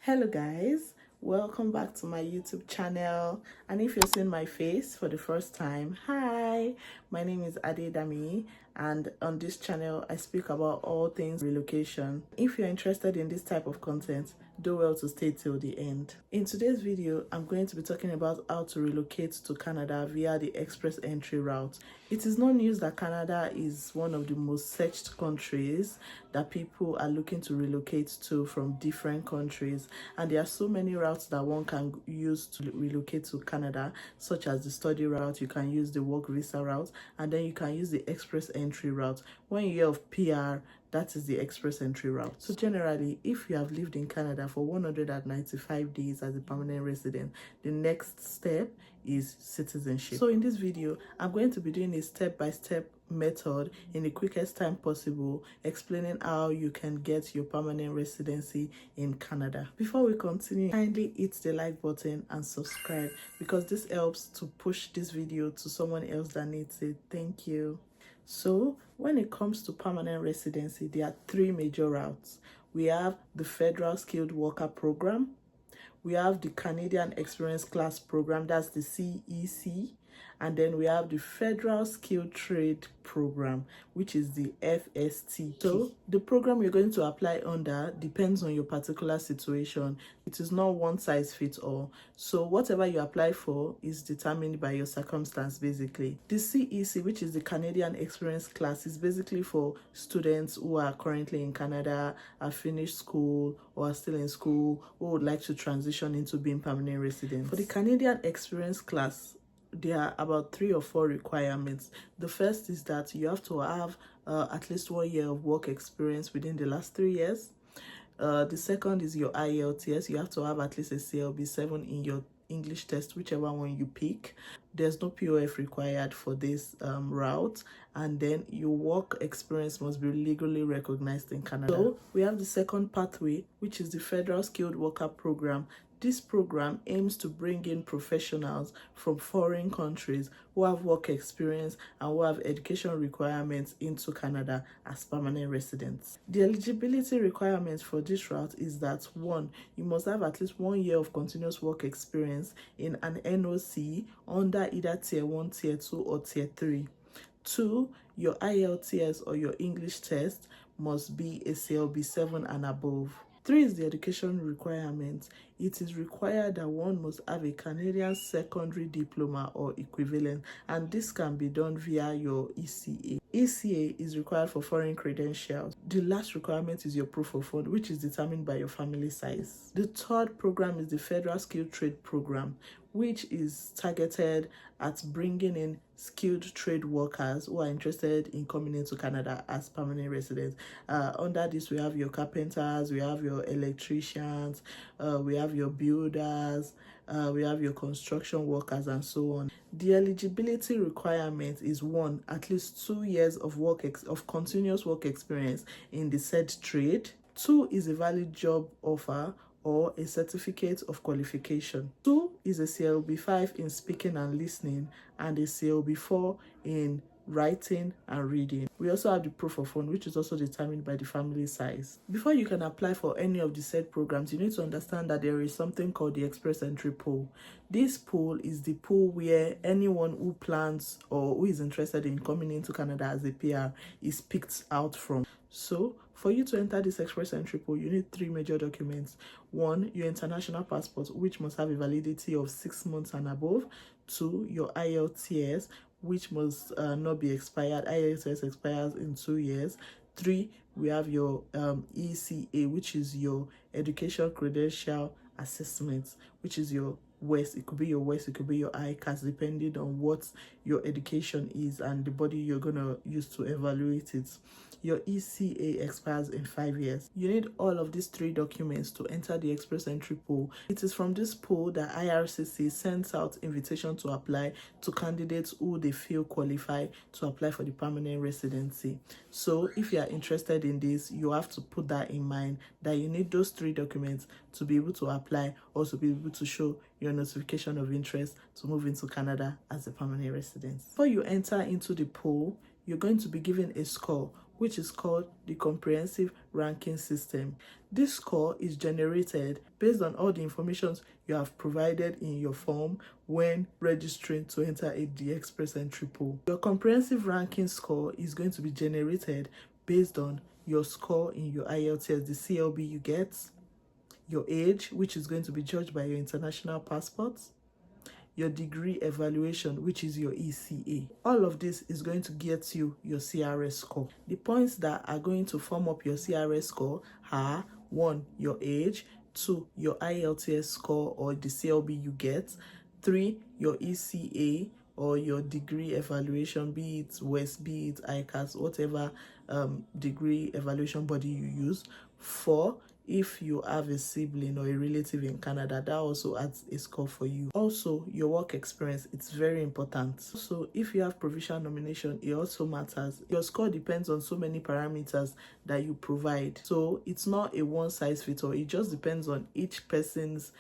Hello guys, welcome back to my YouTube channel, and if you're seeing my face for the first time, hi, my name is Adedami, and on this channel I speak about all things relocation. If you're interested in this type of content, do well to stay till the end. In today's video, I'm going to be talking about how to relocate to Canada via the express entry route. It is no news that Canada is one of the most searched countries that people are looking to relocate to from different countries, and there are so many routes that one can use to relocate to Canada, such as the study route, you can use the work visa route, and then you can use the express entry route. When you hear of PR, that is the express entry route. So generally, if you have lived in Canada for 195 days as a permanent resident, the next step is citizenship. So in this video, I'm going to be doing a step-by-step method in the quickest time possible, explaining how you can get your permanent residency in Canada. Before we continue, kindly hit the like button and subscribe, because this helps to push this video to someone else that needs it. Thank you. So when it comes to permanent residency, there are three major routes. We have the Federal Skilled Worker Program, we have the Canadian Experience Class Program, that's the CEC, and then we have the Federal Skilled Trade Program, which is the FST. So the program you're going to apply under depends on your particular situation. It is not one size fits all. So whatever you apply for is determined by your circumstance, basically. The CEC, which is the Canadian Experience Class, is basically for students who are currently in Canada, have finished school, or are still in school, who would like to transition into being permanent residents. For the Canadian Experience Class, there are about 3 or 4 requirements. The first is that you have to have at least 1 year of work experience within the last 3 years. The second is your IELTS. You have to have at least a CLB 7 in your English test, whichever one you pick. There's no POF required for this route, and then your work experience must be legally recognized in Canada. So we have the second pathway, which is the Federal Skilled Worker Program. This program aims to bring in professionals from foreign countries who have work experience and who have education requirements into Canada as permanent residents. The eligibility requirements for this route is that 1, you must have at least 1 year of continuous work experience in an NOC under either Tier 1, Tier 2, or Tier 3. 2, your IELTS or your English test must be a CLB 7 and above. 3 is the education requirement. It is required that one must have a Canadian secondary diploma or equivalent, and this can be done via your ECA. ECA is required for foreign credentials. The last requirement is your proof of fund, which is determined by your family size. The third program is the Federal Skilled Trade Program, which is targeted at bringing in skilled trade workers who are interested in coming into Canada as permanent residents. Under this, we have your carpenters, we have your electricians, we have your builders, we have your construction workers, and so on. The eligibility requirement is 1, at least 2 years of continuous work experience in the said trade. 2 is a valid job offer or a certificate of qualification. 2 is a CLB 5 in speaking and listening, and a CLB 4 in writing and reading. We also have the proof of fund, which is also determined by the family size. Before you can apply for any of the said programs, you need to understand that there is something called the express entry pool. This pool is the pool where anyone who plans or who is interested in coming into Canada as a PR is picked out from. So for you to enter this express entry pool, you need 3 major documents. 1, your international passport, which must have a validity of 6 months and above. 2, your IELTS, which must not be expired. IELTS expires in 2 years. 3, we have your ECA, which is your education credential assessment, which is your WES. It could be your WES, it could be your ICAS, depending on what your education is and the body you're gonna use to evaluate it. Your ECA expires in 5 years. You need all of these 3 documents to enter the express entry pool. It is from this pool that IRCC sends out invitation to apply to candidates who they feel qualify to apply for the permanent residency. So if you are interested in this, you have to put that in mind, that you need those 3 documents to be able to apply, or to be able to show your notification of interest to move into Canada as a permanent resident. Before you enter into the pool, you're going to be given a score, which is called the comprehensive ranking system. This score is generated based on all the information you have provided in your form when registering to enter the express entry pool. Your comprehensive ranking score is going to be generated based on your score in your IELTS, the CLB you get, your age, which is going to be judged by your international passport, your degree evaluation, which is your ECA. All of this is going to get you your CRS score. The points that are going to form up your CRS score are: 1, your age; 2, your IELTS score or the CLB you get; 3, your ECA or your degree evaluation, be it WEST, be it ICAS, whatever degree evaluation body you use; 4, if you have a sibling or a relative in Canada, that also adds a score for you. Also, your work experience, it's very important. So if you have provisional nomination, it also matters. Your score depends on so many parameters that you provide. So it's not a one size fits all. It just depends on each person's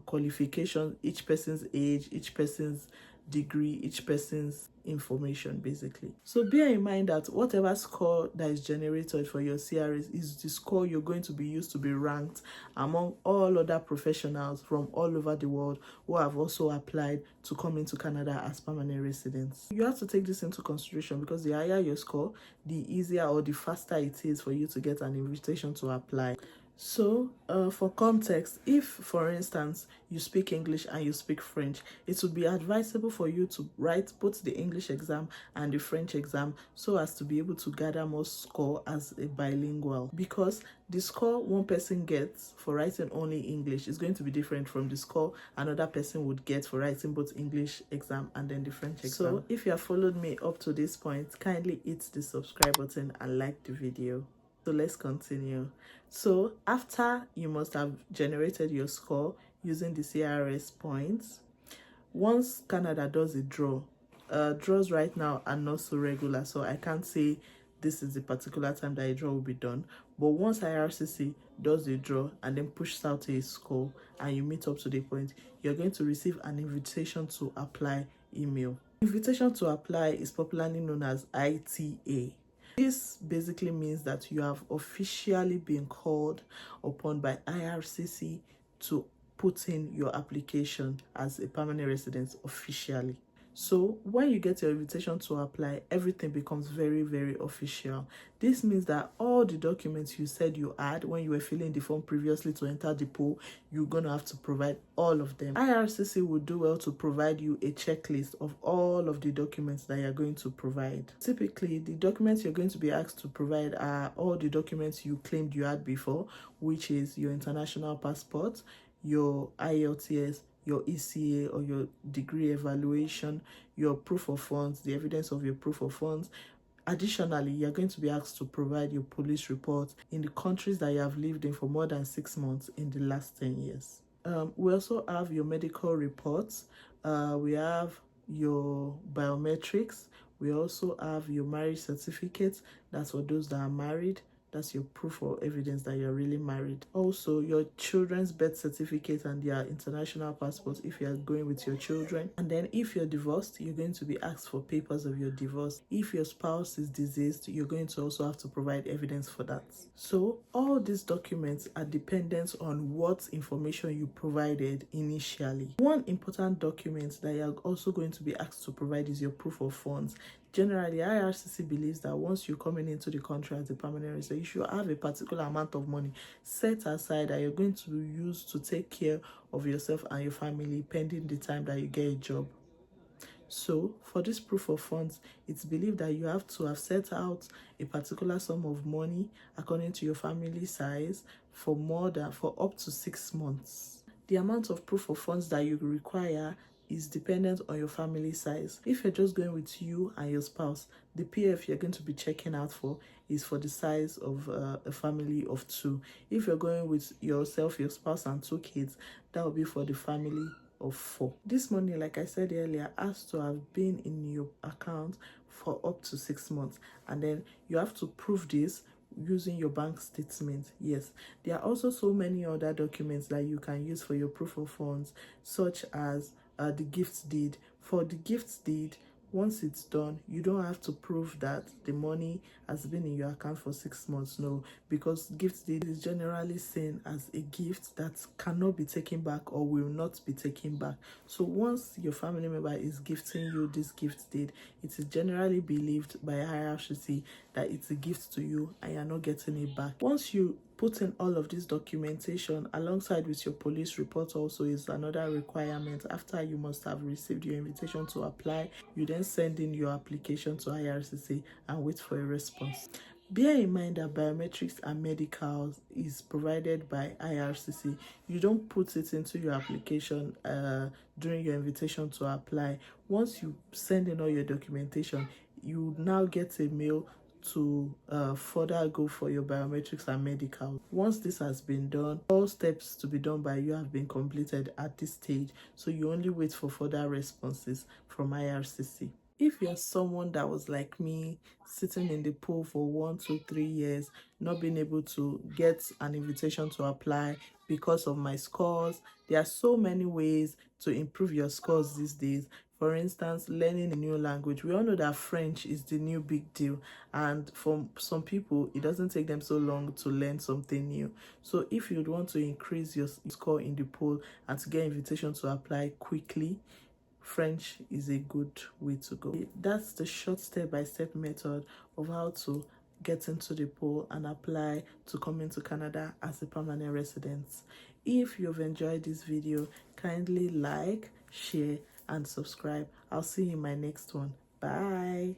qualification, each person's age, each person's degree, each person's information, basically. So bear in mind that whatever score that is generated for your CRS is the score you're going to be used to be ranked among all other professionals from all over the world who have also applied to come into Canada as permanent residents. You have to take this into consideration because the higher your score, the easier or the faster it is for you to get an invitation to apply. So, for context, if, for instance, you speak English and you speak French, it would be advisable for you to write both the English exam and the French exam so as to be able to gather more score as a bilingual. Because the score one person gets for writing only English is going to be different from the score another person would get for writing both English exam and then the French exam. So, if you have followed me up to this point, kindly hit the subscribe button and like the video. So let's continue. So after you must have generated your score using the CRS points, once Canada does a draw, draws right now are not so regular, so I can't say this is the particular time that a draw will be done. But once IRCC does a draw and then pushes out a score and you meet up to the point, you're going to receive an invitation to apply email. Invitation to apply is popularly known as ITA. This basically means that you have officially been called upon by IRCC to put in your application as a permanent resident officially. So when you get your invitation to apply, everything becomes very, very official. This means that all the documents you said you had when you were filling the form previously to enter the pool, you're going to have to provide all of them. IRCC would do well to provide you a checklist of all of the documents that you're going to provide. Typically, the documents you're going to be asked to provide are all the documents you claimed you had before, which is your international passport, your IELTS, your ECA or your degree evaluation, your proof of funds, the evidence of your proof of funds. Additionally, you're going to be asked to provide your police report in the countries that you have lived in for more than 6 months in the last 10 years. We also have your medical reports. We have your biometrics. We also have your marriage certificate. That's for those that are married. That's your proof or evidence that you're really married. Also, your children's birth certificate and their international passports if you are going with your children. And then if you're divorced, you're going to be asked for papers of your divorce. If your spouse is deceased, you're going to also have to provide evidence for that. So all these documents are dependent on what information you provided initially. One important document that you're also going to be asked to provide is your proof of funds. Generally, IRCC believes that once you're coming into the country as a permanent resident, you should have a particular amount of money set aside that you're going to use to take care of yourself and your family pending the time that you get a job. So, for this proof of funds, it's believed that you have to have set out a particular sum of money according to your family size for up to 6 months. The amount of proof of funds that you require is dependent on your family size. If you're just going with you and your spouse, the PF you're going to be checking out for is for the size of a family of 2. If you're going with yourself, your spouse, and 2 kids, that will be for the family of 4. This money, like I said earlier, has to have been in your account for up to 6 months, and then you have to prove this using your bank statement. Yes, there are also so many other documents that you can use for your proof of funds, such as the gift deed. For the gift deed, Once it's done, you don't have to prove that the money has been in your account for 6 months. No, because gift deed is generally seen as a gift that cannot be taken back or will not be taken back. So once your family member is gifting you this gift deed, it is generally believed by IRCC that it's a gift to you and you're not getting it back. Once you put in all of this documentation alongside with your police report, also is another requirement. After you must have received your invitation to apply, you then send in your application to IRCC and wait for a response. Bear in mind that biometrics and medicals is provided by IRCC. You don't put it into your application during your invitation to apply. Once you send in all your documentation, you now get a mail to further go for your biometrics and medical. Once this has been done, all steps to be done by you have been completed at this stage, so you only wait for further responses from IRCC. If you're someone that was like me, sitting in the pool for 1, 2, 3 years, not being able to get an invitation to apply because of my scores, there are so many ways to improve your scores these days. For instance, learning a new language. We all know that French is the new big deal, and for some people, it doesn't take them so long to learn something new. So if you'd want to increase your score in the poll and to get invitation to apply quickly, French is a good way to go. That's the short step-by-step method of how to get into the poll and apply to come into Canada as a permanent resident. If you've enjoyed this video, kindly like, share, and subscribe. I'll see you in my next one. Bye.